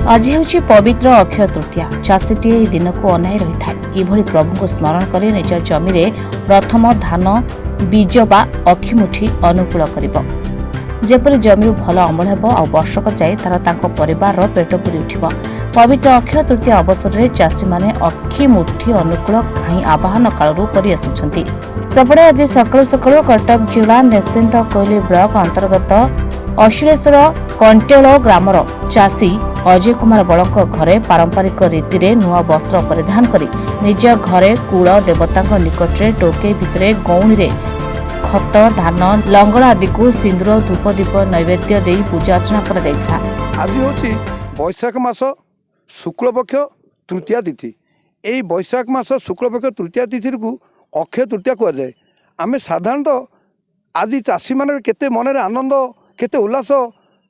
आज ହେଉଛି ପବିତ୍ର ଅକ୍ଷୟ ତୃତୀୟା। ଚାଷୀଟିଏ ଏହି ଦିନକୁ ଅନାଇ ରହିଥାଏ କିଭଳି ପ୍ରଭୁଙ୍କୁ ସ୍ମରଣ କରି ନିଜ ଜମିରେ ପ୍ରଥମ ଧାନ ବୀଜ ବା ଅକ୍ଷିମୁଠି ଅନୁକୂଳ କରିବ, ଯେପରି ଜମିରୁ ଭଲ ଅମଳ ହେବ ଆଉ ବର୍ଷକ ଯାଏ ତାଙ୍କ ପରିବାରର ପେଟ ପୁରି ଉଠିବ। ପବିତ୍ର ଅକ୍ଷୟ ତୃତୀୟା ଅବସରରେ ଚାଷୀମାନେ ଅକ୍ଷିମୁଠି ଅନୁକୂଳ କାହିଁ ଆବାହନ କାଳରୁ କରି ଆସୁଛନ୍ତି। ସେପଟେ ଆଜି ସକାଳୁ ସକାଳୁ କଟକ ଜିଲ୍ଲା ନିଶ୍ଚିନ୍ତ କୋଇଲି ବ୍ଲକ ଅନ୍ତର୍ଗତ ଅଶ୍ଳେଶ୍ୱର କଣ୍ଟେଳ ଗ୍ରାମର ଚାଷୀ ଅଜୟ କୁମାର ବଳଙ୍କ ଘରେ ପାରମ୍ପରିକ ରୀତିରେ ନୂଆ ବସ୍ତ୍ର ପରିଧାନ କରି ନିଜ ଘରେ କୁଳ ଦେବତାଙ୍କ ନିକଟରେ ଟୋକେଇ ଭିତରେ ଗଉଣୀରେ ଖତ, ଧାନ, ଲଙ୍ଗଳ ଆଦିକୁ ସିନ୍ଦୁର, ଧୂପ, ଦୀପ ନୈବେଦ୍ୟ ଦେଇ ପୂଜା ଅର୍ଚ୍ଚନା କରାଯାଇଥିଲା। ଆଜି ହେଉଛି ବୈଶାଖ ମାସ ଶୁକ୍ଳପକ୍ଷ ତୃତୀୟା ତିଥି। ଏହି ବୈଶାଖ ମାସ ଶୁକ୍ଳପକ୍ଷ ତୃତୀୟା ତିଥିକୁ ଅକ୍ଷୟ ତୃତୀୟା କୁହାଯାଏ। ଆମେ ସାଧାରଣତଃ ଆଜି ଚାଷୀମାନଙ୍କର କେତେ ମନରେ ଆନନ୍ଦ, କେତେ ଉଲ୍ଲାସ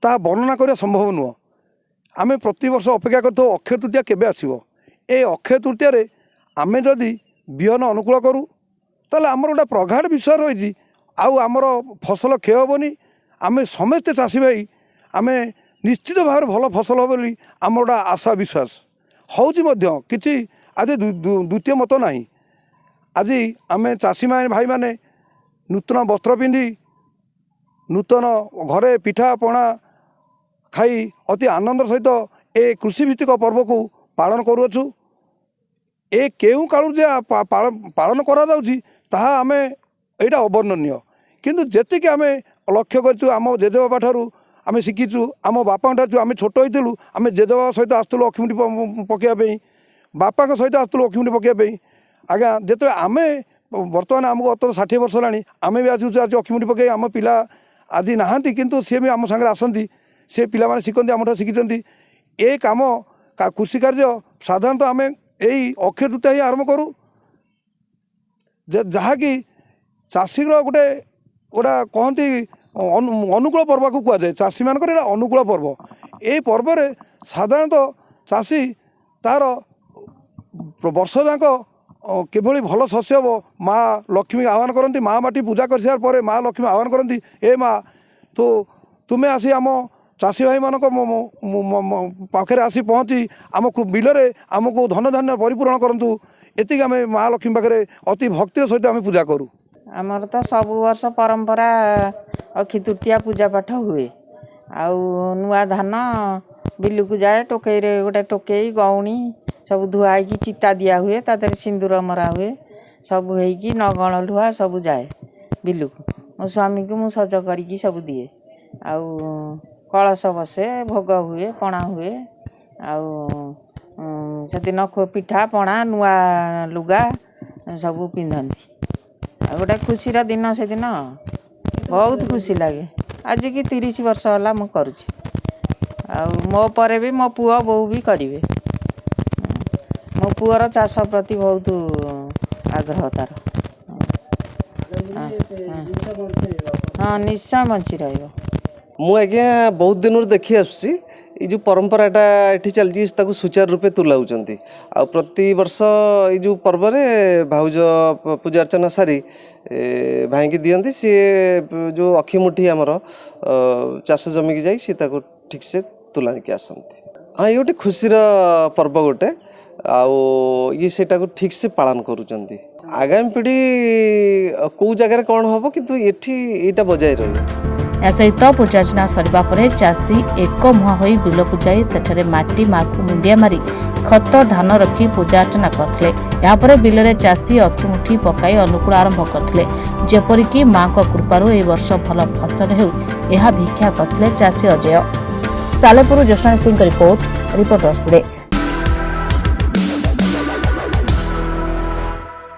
ତାହା ବର୍ଣ୍ଣନା କରିବା ସମ୍ଭବ ନୁହଁ। ଆମେ ପ୍ରତିବର୍ଷ ଅପେକ୍ଷା କରିଥାଉ ଅକ୍ଷୟ ତୃତୀୟା କେବେ ଆସିବ। ଏ ଅକ୍ଷୟ ତୃତୀୟାରେ ଆମେ ଯଦି ବିହନ ଅନୁକୂଳ କରୁ ତାହେଲେ ଆମର ଗୋଟେ ପ୍ରଗାଢ଼ ବିଶ୍ୱାସ ରହିଛି, ଆଉ ଆମର ଫସଲ କ୍ଷୟ ହେବନି। ଆମେ ସମସ୍ତେ ଚାଷୀ ଭାଇ ଆମେ ନିଶ୍ଚିତ ଭାବରେ ଭଲ ଫସଲ ହେବ ବୋଲି ଆମର ଗୋଟେ ଆଶା ବିଶ୍ୱାସ ହେଉଛି ମଧ୍ୟ। କିଛି ଆଜି ଦ୍ୱିତୀୟ ମତ ନାହିଁ। ଆଜି ଆମେ ଚାଷୀ ଭାଇମାନେ ନୂତନ ବସ୍ତ୍ର ପିନ୍ଧି ନୂତନ ଘରେ ପିଠା ପଣା ଖାଇ ଅତି ଆନନ୍ଦର ସହିତ ଏ କୃଷିଭିତ୍ତିକ ପର୍ବକୁ ପାଳନ କରୁଅଛୁ। ଏ କେଉଁ କାଳରୁ ଯେ ପାଳନ କରାଯାଉଛି ତାହା ଆମେ ଏଇଟା ଅବର୍ଣ୍ଣନୀୟ। କିନ୍ତୁ ଯେତିକି ଆମେ ଲକ୍ଷ୍ୟ କରିଛୁ, ଆମ ଜେଜେବାପା ଠାରୁ ଆମେ ଶିଖିଛୁ, ଆମ ବାପାଙ୍କ ଠାରୁ ଆମେ ଛୋଟ ହେଇଥିଲୁ, ଆମେ ଜେଜେବାପା ସହିତ ଆସୁଥିଲୁ ଅକ୍ଷିମୁଠି ପକାଇବା ପାଇଁ, ବାପାଙ୍କ ସହିତ ଆସୁଥିଲୁ ଅକ୍ଷିମୁଠି ପକାଇବା ପାଇଁ। ଆଜ୍ଞା, ଯେତେବେଳେ ଆମେ ବର୍ତ୍ତମାନ ଆମକୁ 60 ବର୍ଷ ହେଲାଣି, ଆମେ ବି ଆସୁଛୁ ଆଜି ଅକ୍ଷିମୁଠି ପକାଇ। ଆମ ପିଲା ଆଜି ନାହାନ୍ତି କିନ୍ତୁ ସିଏ ବି ଆମ ସାଙ୍ଗରେ ଆସନ୍ତି, ସେ ପିଲାମାନେ ଶିଖନ୍ତି, ଆମଠାରୁ ଶିଖିଛନ୍ତି। ଏ କାମ କୃଷି କାର୍ଯ୍ୟ ସାଧାରଣତଃ ଆମେ ଏଇ ଅକ୍ଷୟ ତୃତୀୟା ହିଁ ଆରମ୍ଭ କରୁ, ଯାହାକି ଚାଷୀର ଗୋଟେ କହନ୍ତି ଅନୁକୂଳ ପର୍ବକୁ କୁହାଯାଏ। ଚାଷୀମାନଙ୍କର ଏଇଟା ଅନୁକୂଳ ପର୍ବ। এই ପର୍ବରେ ସାଧାରଣତଃ ଚାଷୀ ତାର ବର୍ଷ ଯାକ କିଭଳି ଭଲ ଶସ୍ୟ ହେବ ମା ଲକ୍ଷ୍ମୀ ଆହ୍ୱାନ କରନ୍ତି। ମା ମାଟି ପୂଜା କରିସାରିବା ପରେ ମା ଲକ୍ଷ୍ମୀ ଆହ୍ୱାନ କରନ୍ତି, ଏ ମା ତୁମେ ଆସି ଆମ ଚାଷୀ ଭାଇମାନଙ୍କ ପାଖରେ ଆସି ପହଞ୍ଚି ଆମ ବିଲରେ ଆମକୁ ଧନ ଧାନ୍ୟ ପରିପୂରଣ କରନ୍ତୁ। ଏତିକି ଆମେ ମା ଲକ୍ଷ୍ମୀ ପାଖରେ ଅତି ଭକ୍ତିର ସହିତ ଆମେ ପୂଜା କରୁ। ଆମର ତ ସବୁ ବର୍ଷ ପରମ୍ପରା ଅକ୍ଷୟ ତୃତୀୟା ପୂଜା ପାଠ ହୁଏ। ଆଉ ନୂଆ ଧାନ ବିଲକୁ ଯାଏ, ଟୋକେଇରେ ଗୋଟେ ଟୋକେଇ ଗଉଣୀ ସବୁ ଧୁଆ ହେଇକି ଚିତା ଦିଆ ହୁଏ, ତା ଦେହରେ ସିନ୍ଦୁର ମରା ହୁଏ, ସବୁ ହେଇକି ନଗଣ ଲୁହା ସବୁ ଯାଏ ବିଲକୁ। ମୋ ସ୍ୱାମୀକୁ ମୁଁ ସଜ କରିକି ସବୁ ଦିଏ। ଆଉ କଳସ ବସେ, ଭୋଗ ହୁଏ, ପଣା ହୁଏ। ଆଉ ସେଦିନ ପିଠା ପଣା ନୂଆ ଲୁଗା ସବୁ ପିନ୍ଧନ୍ତି। ଆଉ ଗୋଟେ ଖୁସିର ଦିନ ସେଦିନ, ବହୁତ ଖୁସି ଲାଗେ। ଆଜିକି 30 ବର୍ଷ ହେଲା ମୁଁ କରୁଛି, ଆଉ ମୋ ପରେ ବି ମୋ ପୁଅ ବୋଉ ବି କରିବେ। ମୋ ପୁଅର ଚାଷ ପ୍ରତି ବହୁତ ଆଗ୍ରହ ତାର। ହଁ, ନିଶ୍ଚୟ ବଞ୍ଚି ରହିବ। ମୁଁ ଆଜ୍ଞା ବହୁତ ଦିନରୁ ଦେଖି ଆସୁଛି ଏଇ ଯେଉଁ ପରମ୍ପରାଟା ଏଠି ଚାଲିଛି ତାକୁ ସୁଚାରୁ ରୂପେ ତୁଲାଉଛନ୍ତି। ଆଉ ପ୍ରତିବର୍ଷ ଏଇ ଯେଉଁ ପର୍ବରେ ଭାଉଜ ପୂଜା ଅର୍ଚ୍ଚନା ସାରି ଭାଇଙ୍କି ଦିଅନ୍ତି। ସିଏ ଯେଉଁ ଅକ୍ଷିମୁଠି ଆମର ଚାଷ ଜମିକି ଯାଇ ସିଏ ତାକୁ ଠିକ୍ସେ ତୁଲାଇକି ଆସନ୍ତି। ହଁ, ଇଏ ଗୋଟେ ଖୁସିର ପର୍ବ ଗୋଟେ, ଆଉ ଇଏ ସେଇଟାକୁ ଠିକ୍ସେ ପାଳନ କରୁଛନ୍ତି। ଆଗାମୀ ପିଢ଼ି କେଉଁ ଜାଗାରେ କ'ଣ ହେବ, କିନ୍ତୁ ଏଠି ଏଇଟା ବଜାୟ ରହିବ। ଏହା ସହିତ ପୂଜାର୍ଚ୍ଚନା ସରିବା ପରେ ଚାଷୀ ଏକମୁହାଁ ହୋଇ ବିଲକୁ ଯାଇ ସେଠାରେ ମାଟି ମା'କୁ ମୁଣ୍ଡିଆ ମାରି ଖତ ଧାନ ରଖି ପୂଜା ଅର୍ଚ୍ଚନା କରିଥିଲେ। ଏହାପରେ ବିଲରେ ଚାଷୀ ଅକ୍ଷିମୁଠି ପକାଇ ଅନୁକୂଳ ଆରମ୍ଭ କରିଥିଲେ, ଯେପରିକି ମା'ଙ୍କ କୃପାରୁ ଏହି ବର୍ଷ ଭଲ ଫସଲ ହେଉ ଏହା ଭିକ୍ଷା କରିଥିଲେ ଚାଷୀ ଅଜୟ। ସାଲେପୁର ଜ୍ୟୋତ୍ସ୍ନା ସିଂଙ୍କ ରିପୋର୍ଟର୍ସ ଟୁଡେ।